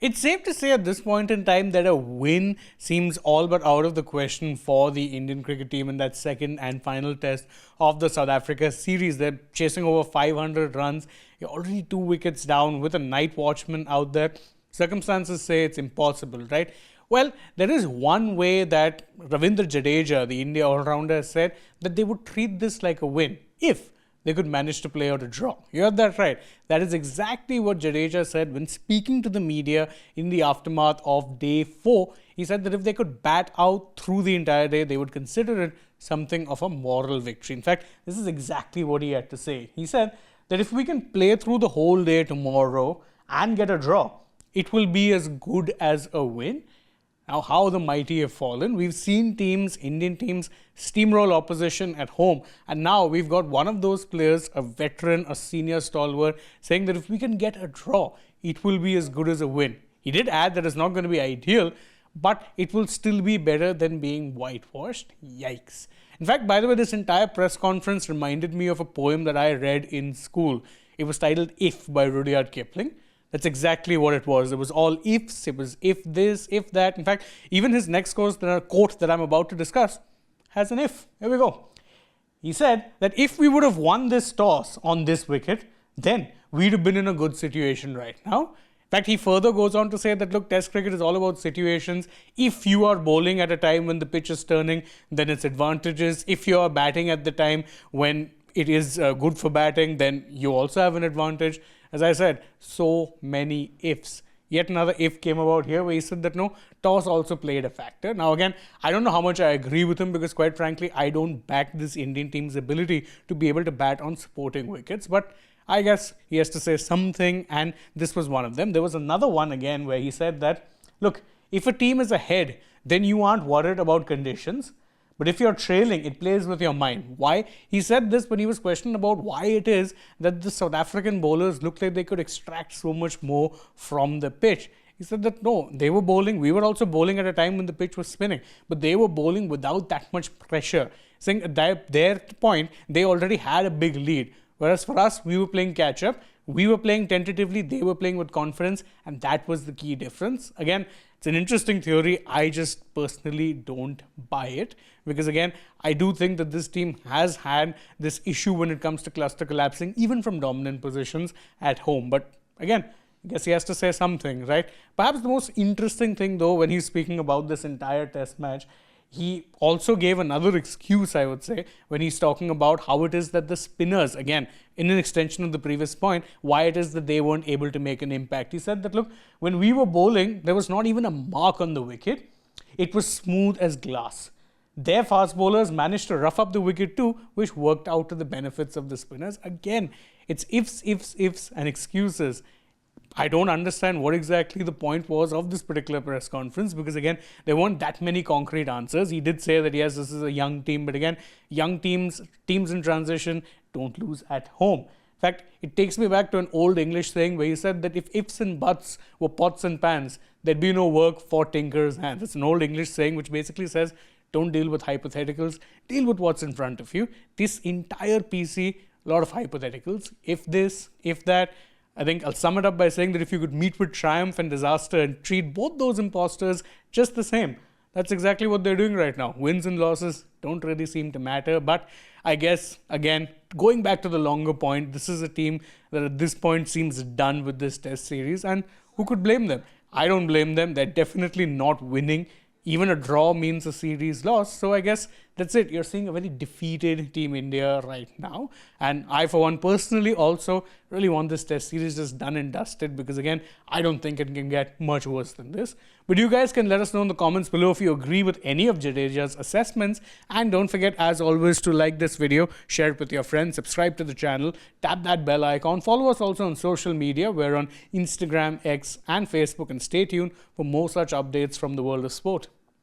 It's safe to say at this point in time that a win seems all but out of the question for the Indian cricket team in that second and final test of the South Africa series. They're chasing over 500 runs. You're already 2 wickets down with a night watchman out there. Circumstances say it's impossible, right? Well, there is one way that Ravindra Jadeja, the India all-rounder, said that they would treat this like a win if they could manage to play out a draw. You heard that right. That is exactly what Jadeja said when speaking to the media in the aftermath of day 4. He said that if they could bat out through the entire day, they would consider it something of a moral victory. In fact, this is exactly what he had to say. He said that if we can play through the whole day tomorrow and get a draw, it will be as good as a win. Now, how the mighty have fallen. We've seen teams, Indian teams, steamroll opposition at home. And now we've got one of those players, a veteran, a senior stalwart, saying that if we can get a draw, it will be as good as a win. He did add that it's not going to be ideal, but it will still be better than being whitewashed. Yikes. In fact, by the way, this entire press conference reminded me of a poem that I read in school. It was titled If by Rudyard Kipling. That's exactly what it was. It was all ifs. It was if this, if that. In fact, even his next quote that I'm about to discuss has an if. Here we go. He said that if we would have won this toss on this wicket, then we'd have been in a good situation right now. In fact, he further goes on to say that, look, Test cricket is all about situations. If you are bowling at a time when the pitch is turning, then it's advantages. If you are batting at the time when it is good for batting, then you also have an advantage. As I said, so many ifs. Yet another if came about here where he said that no, toss also played a factor. Now again, I don't know how much I agree with him because quite frankly, I don't back this Indian team's ability to be able to bat on supporting wickets. But I guess he has to say something, and this was one of them. There was another one again where he said that, look, if a team is ahead, then you aren't worried about conditions. But if you're trailing, it plays with your mind. Why? He said this when he was questioned about why it is that the South African bowlers looked like they could extract so much more from the pitch. He said that no, they were bowling. We were also bowling at a time when the pitch was spinning. But they were bowling without that much pressure. Saying at their point, they already had a big lead. Whereas for us, we were playing catch-up. We were playing tentatively. They were playing with confidence. And that was the key difference. Again, it's an interesting theory. I just personally don't buy it. Because again, I do think that this team has had this issue when it comes to cluster collapsing, even from dominant positions at home. But again, I guess he has to say something, right? Perhaps the most interesting thing, though, when he's speaking about this entire test match, he also gave another excuse, I would say, when he's talking about how it is that the spinners, again, in an extension of the previous point, why it is that they weren't able to make an impact. He said that, look, when we were bowling, there was not even a mark on the wicket. It was smooth as glass. Their fast bowlers managed to rough up the wicket too, which worked out to the benefits of the spinners. Again, it's ifs, and excuses. I don't understand what exactly the point was of this particular press conference because, again, there weren't that many concrete answers. He did say that, yes, this is a young team, but again, young teams in transition don't lose at home. In fact, it takes me back to an old English saying where he said that if ifs and buts were pots and pans, there'd be no work for tinker's hands. It's an old English saying which basically says, don't deal with hypotheticals, deal with what's in front of you. This entire PC, a lot of hypotheticals. If this, if that. I think I'll sum it up by saying that if you could meet with triumph and disaster and treat both those imposters just the same, that's exactly what they're doing right now. Wins and losses don't really seem to matter. But I guess, again, going back to the longer point, this is a team that at this point seems done with this test series. And who could blame them? I don't blame them. They're definitely not winning. Even a draw means a series loss. So I guess that's it. You're seeing a very defeated Team India right now. And I, for one, personally also really want this test series just done and dusted because, again, I don't think it can get much worse than this. But you guys can let us know in the comments below if you agree with any of Jadeja's assessments. And don't forget, as always, to like this video, share it with your friends, subscribe to the channel, tap that bell icon. Follow us also on social media. We're on Instagram, X, and Facebook. And stay tuned for more such updates from the world of sport.